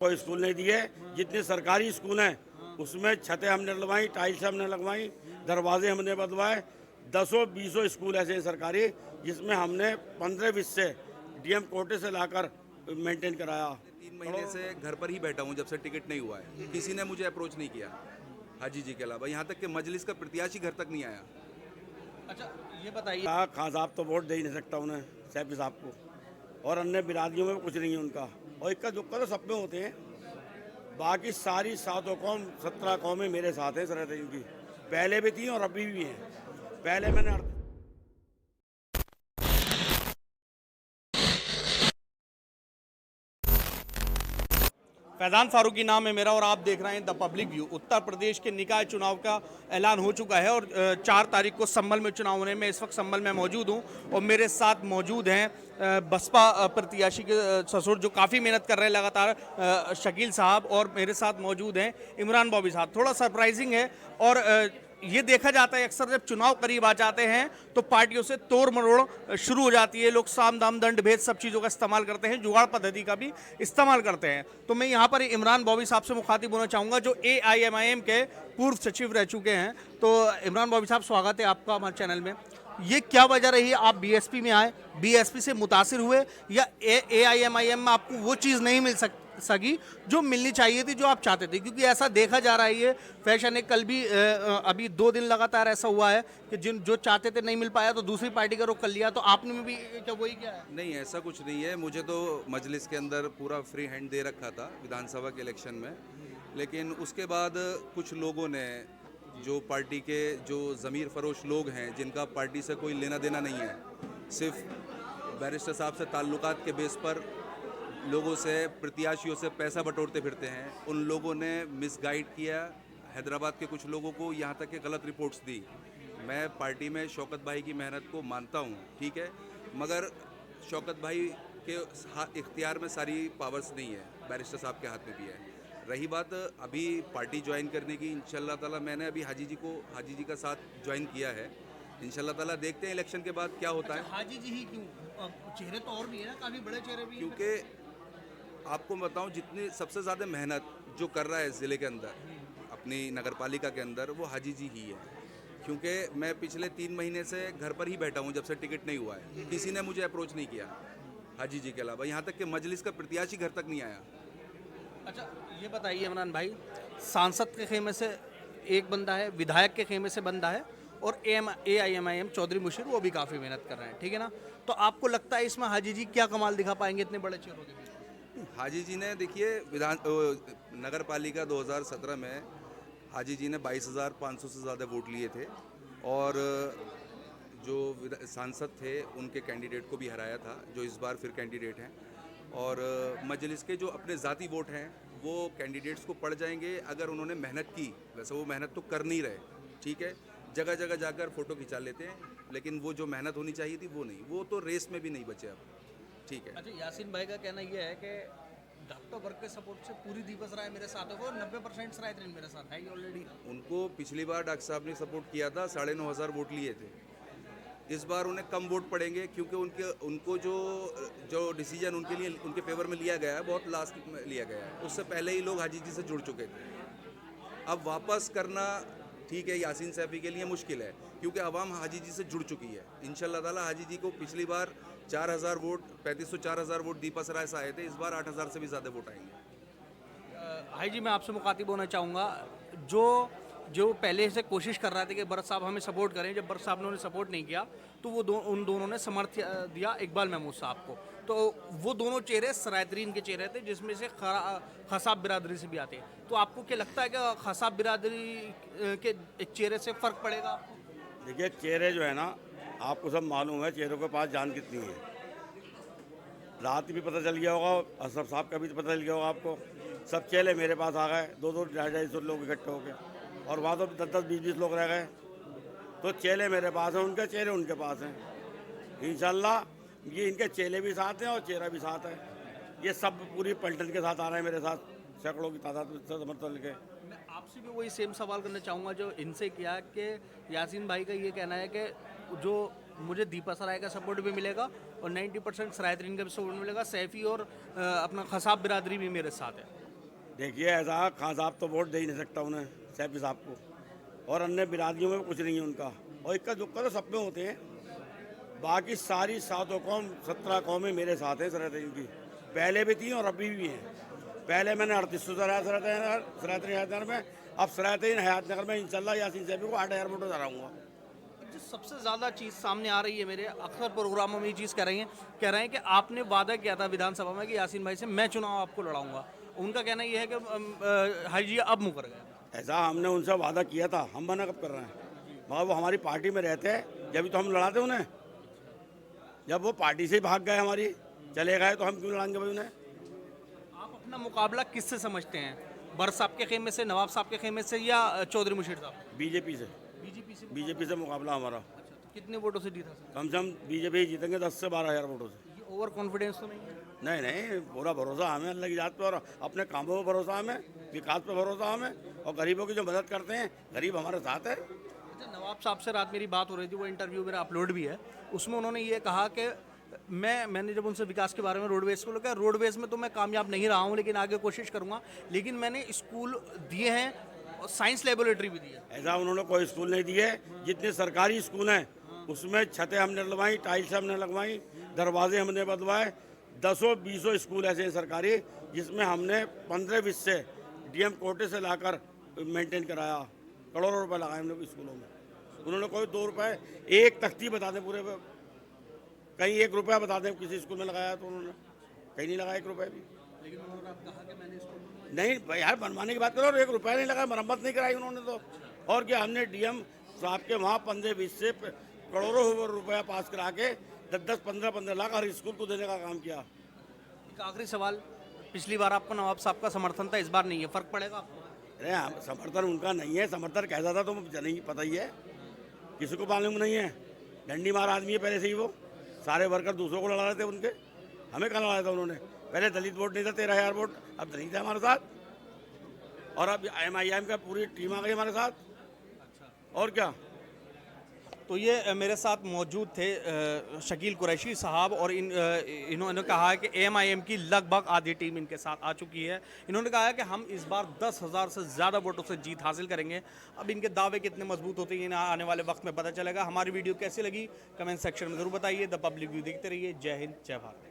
कोई स्कूल नहीं दिए। जितने सरकारी स्कूल हैं उसमें छतें हमने लगवाई, टाइल्स हमने लगवाई, दरवाजे हमने बदलवाए। 10-20 स्कूल ऐसे हैं सरकारी जिसमें हमने 15-20 से डीएम कोटे से लाकर मेंटेन कराया। 3 महीने से घर पर ही बैठा हूँ जब से टिकट नहीं हुआ है। किसी ने मुझे अप्रोच नहीं किया हाजी जी के अलावा, यहाँ तक कि मजलिस का प्रत्याशी घर तक नहीं आया। अच्छा ये बताइए, खान साहब तो वोट दे ही नहीं सकता उन्हें, सैफी साहब को, और अन्य बिरादरियों में कुछ नहीं है उनका। और इक्का दुक्का तो सब में होते हैं। बाकी सारी 7 कौम 17 कौमें मेरे साथ हैं सर की, पहले भी थी और अभी भी हैं। पहले मैंने फैज़ान फारूकी नाम है मेरा और आप देख रहे हैं the public view. Uttar Pradesh के निकाय चुनाव का ऐलान हो चुका है और 4 तारीख को संभल में चुनाव होने में, इस वक्त संभल में मौजूद हूं और मेरे साथ मौजूद हैं बसपा प्रत्याशी के ससुर जो काफ़ी मेहनत कर रहे हैं लगातार, शकील साहब, और मेरे साथ मौजूद हैं इमरान बॉबी साहब। थोड़ा सरप्राइजिंग है और ये देखा जाता है अक्सर जब चुनाव करीब आ जाते हैं तो पार्टियों से तोड़ मरोड़ शुरू हो जाती है। लोग साम दाम दंड भेद सब चीज़ों का इस्तेमाल करते हैं, जुगाड़ पद्धति का भी इस्तेमाल करते हैं। तो मैं यहाँ पर इमरान बॉबी साहब से मुखातिब होना चाहूँगा जो AIMIM के पूर्व सचिव रह चुके हैं। तो इमरान बॉबी साहब, स्वागत है आपका हमारे चैनल में। ये क्या वजह रही, आप BSP में आए, BSP से मुतासिर हुए, या AIMIM में आपको वो चीज़ नहीं मिल सकी जो मिलनी चाहिए थी, जो आप चाहते थे? क्योंकि ऐसा देखा जा रहा है, ये फैशन है। कल भी अभी 2 दिन लगातार ऐसा हुआ है कि जो चाहते थे नहीं मिल पाया तो दूसरी पार्टी का रुख कर लिया। तो आपने में भी क्या वही क्या है? नहीं, ऐसा कुछ नहीं है। मुझे तो मजलिस के अंदर पूरा फ्री हैंड दे रखा था विधानसभा के इलेक्शन में, लेकिन उसके बाद कुछ लोगों ने, जो पार्टी के जो ज़मीर फरोश लोग हैं जिनका पार्टी से कोई लेना देना नहीं है, सिर्फ बैरिस्टर साहब से ताल्लुकात के बेस पर लोगों से, प्रत्याशियों से पैसा बटोरते फिरते हैं, उन लोगों ने मिसगाइड किया हैदराबाद के कुछ लोगों को, यहाँ तक कि गलत रिपोर्ट्स दी। मैं पार्टी में शौकत भाई की मेहनत को मानता हूँ, ठीक है, मगर शौकत भाई के इख्तियार में सारी पावर्स नहीं है, बैरिस्टर साहब के हाथ में भी है। रही बात अभी पार्टी ज्वाइन करने की, इंशाल्लाह ताला मैंने अभी हाजी जी का साथ ज्वाइन किया है। इंशाल्लाह ताला देखते हैं इलेक्शन के बाद क्या होता है। हाजी जी ही क्यों? चेहरे तो और भी है ना, काफ़ी बड़े चेहरे भी। क्योंकि आपको बताऊं, जितनी सबसे ज़्यादा मेहनत जो कर रहा है ज़िले के अंदर, अपनी नगरपालिका के अंदर, वो हाजी जी ही है। क्योंकि मैं पिछले 3 महीने से घर पर ही बैठा हूं जब से टिकट नहीं हुआ है। किसी ने मुझे अप्रोच नहीं किया हाजी जी के अलावा, यहाँ तक कि मजलिस का प्रत्याशी घर तक नहीं आया। अच्छा ये बताइए इमरान भाई, सांसद के खेमे से एक बंदा है, विधायक के खेमे से बंदा है, और AIMIM चौधरी मुशीर वो भी काफ़ी मेहनत कर रहे हैं, ठीक है ना? तो आपको लगता है इसमें हाजी जी क्या कमाल दिखा पाएंगे इतने बड़े चेहरों के बीच? हाजी जी ने, देखिए, नगर पालिका 2017 में हाजी जी ने 22,500 से ज़्यादा वोट लिए थे और जो सांसद थे उनके कैंडिडेट को भी हराया था, जो इस बार फिर कैंडिडेट हैं। और मजलिस के जो अपने ज़ाती वोट हैं वो कैंडिडेट्स को पड़ जाएंगे अगर उन्होंने मेहनत की। वैसे वो मेहनत तो कर नहीं रहे, ठीक है, जगह जगह जाकर फ़ोटो खिंचा लेते हैं, लेकिन वो जो मेहनत होनी चाहिए थी वो नहीं, वो तो रेस में भी नहीं बचे अब, ठीक है। अच्छा, यासीन भाई का कहना ये है कि डॉक्टर वर्ग के सपोर्ट से पूरी दीपस राय मेरे साथ है, वो 90% सरायतरीन मेरे साथ है ऑलरेडी। उनको पिछली बार डॉक्टर साहब ने सपोर्ट किया था, 9,500 वोट लिए थे। इस बार उन्हें कम वोट पड़ेंगे क्योंकि उनको जो डिसीजन उनके लिए, उनके फेवर में लिया गया है, बहुत लास्ट में लिया गया है। उससे पहले ही लोग हाजी जी से जुड़ चुके थे। अब वापस करना, ठीक है, यासीन सैफी के लिए मुश्किल है क्योंकि अवाम हाजी जी से जुड़ चुकी है। इंशाल्लाह ताला हाजी जी को पिछली बार 4,000 वोट, 3,500-4,000 वोट दीपा सराय से आए थे, इस बार 8,000 से भी ज़्यादा वोट आएंगे। भाई जी, मैं आपसे मुखातिब होना चाहूँगा, जो पहले से कोशिश कर रहे थे कि भरत साहब हमें सपोर्ट करें, जब भरत साहब ने उन्हें सपोर्ट नहीं किया तो वो उन दोनों ने समर्थन दिया इकबाल महमूद साहब को। तो वो दोनों चेहरे सरायतरीन के चेहरे थे जिसमें से खसाब बिरादरी से भी आते हैं। तो आपको क्या लगता है कि खसाब बिरादरी के एक चेहरे से फ़र्क पड़ेगा? देखिए, चेहरे जो है ना, आपको सब मालूम है चेहरों के पास जान कितनी है। रात भी पता चल गया होगा, असर साहब का भी पता चल गया होगा आपको। सब चेहरे मेरे पास आ गए, 2-2, 250 लोग इकट्ठे हो गए, और वहाँ तो 10-10, 20-20 लोग रह गए। तो चेहरे मेरे पास हैं, उनके चेहरे उनके पास हैं। इंशाल्लाह ये इनके चेहरे भी साथ हैं और चेहरा भी साथ है। ये सब पूरी पलटन के साथ आ रहे हैं मेरे साथ, सैकड़ों की तादाद में समर्थन लेके। मैं आपसे भी वही सेम सवाल करना चाहूँगा जो इनसे किया कि यासीन भाई का ये कहना है कि जो मुझे दीपा सराय का सपोर्ट भी मिलेगा और 90% सरायतरीन का भी सपोर्ट मिलेगा, सैफी और अपना खसाब बिरादरी भी मेरे साथ है। देखिए ऐसा खान साहब तो वोट दे ही नहीं सकता उन्हें, सैफी साहब को, और अन्य बिरादरियों में कुछ नहीं है उनका। और इक्का दुक्का तो सब में होते हैं। बाकी सारी 7 कौम 17 कौमें मेरे साथ हैं सरायतैन की, पहले भी थी और अभी भी हैं। पहले मैंने 3800 सरायतैन हयात नगर में, अब सरायतैन हयात नगर में इंशाल्लाह यासीन सैफी को 8000 वोट हराऊंगा। जो सबसे ज़्यादा चीज़ सामने आ रही है मेरे अक्सर प्रोग्रामों में ये चीज़ कह रहे हैं कि आपने वादा किया था विधानसभा में कि यासीन भाई से मैं चुनाव आपको लड़ाऊंगा। उनका कहना ये है कि हाई जी अब मुकर गए। ऐसा हमने उनसे वादा किया था, हम मना कब कर रहे हैं? मगर वो हमारी पार्टी में रहते हैं, जब तो हम लड़ाते उन्हें। जब वो पार्टी से ही भाग गए हमारी, चले गए, तो हम क्यों लड़ाएंगे भाई उन्हें? आप अपना मुकाबला किससे समझते हैं? बर साहब के खेमे से, नवाब साहब के खेमे से, या चौधरी मुशीर साहब? बीजेपी से। बीजेपी से मुकाबला हमारा। तो कितने वोटों से जीता सर? कम से कम बीजेपी जीतेंगे 10 से 12 हज़ार वोटों से। ये ओवर कॉन्फिडेंस तो नहीं है? नहीं नहीं, पूरा भरोसा हमें अल्लाह की जात पे, और अपने कामों पर भरोसा हमें, विकास पे भरोसा हमें, और गरीबों की जो मदद करते हैं, गरीब हमारे साथ है। अच्छा, नवाब साहब से रात मेरी बात हो रही थी, वो इंटरव्यू मेरा अपलोड भी है। उसमें उन्होंने ये कहा कि मैंने जब उनसे विकास के बारे में, रोडवेज़ को लेकर, रोडवेज़ में तो मैं कामयाब नहीं रहा हूँ लेकिन आगे कोशिश करूँगा, लेकिन मैंने स्कूल दिए हैं और साइंस लेबोरेटरी भी दी है। ऐसा उन्होंने कोई स्कूल नहीं दिए। जितने सरकारी स्कूल हैं उसमें छतें हमने लगवाई, टाइल्स हमने लगवाई, दरवाजे हमने बदलवाए। 10-20 स्कूल ऐसे हैं सरकारी जिसमें हमने 15-20 से डीएम कोटे से लाकर मेंटेन कराया। करोड़ों रुपए लगाए हमने स्कूलों में। उन्होंने कोई 2 रुपए, एक तख्ती बता दें पूरे, कहीं 1 रुपया बता दें किसी स्कूल में लगाया तो उन्होंने कहीं नहीं लगाया 1 रुपये भी। लेकिन उन्होंने कहा कि मैंने स्कूल नहीं भाई यार, बनवाने की बात करो, और 1 रुपया नहीं लगाया, मरम्मत नहीं कराई उन्होंने तो। और क्या, हमने डीएम साहब के वहाँ 15-20 से करोड़ों रुपया पास करा के 10-10, 15-15 लाख हर स्कूल को देने का काम किया। एक आखिरी सवाल, पिछली बार आपको नवाब साहब का समर्थन था, इस बार नहीं है, फर्क पड़ेगा आपको? अरे समर्थन उनका नहीं है, समर्थन कैसा था तो नहीं पता ही है, किसी को मालूम नहीं है। डंडी मार आदमी है पहले से ही वो, सारे वर्कर दूसरों को लड़ा रहे थे उनके, हमें कहाँ लड़ाया था उन्होंने? पहले दलित वोट नहीं था 13,000 वोट, अब दलित है हमारे साथ, और अब MIM का पूरी टीम आ गई हमारे साथ। और क्या। तो ये मेरे साथ मौजूद थे शकील कुरैशी साहब, और इन्होंने कहा है कि AMIM की लगभग आधी टीम इनके साथ आ चुकी है। इन्होंने कहा है कि हम इस बार 10,000 से ज़्यादा वोटों से जीत हासिल करेंगे। अब इनके दावे कितने मजबूत होते हैं आने वाले वक्त में पता चलेगा। हमारी वीडियो कैसी लगी कमेंट सेक्शन में ज़रूर बताइए। द पब्लिक व्यू देखते रहिए। जय हिंद, जय भारत।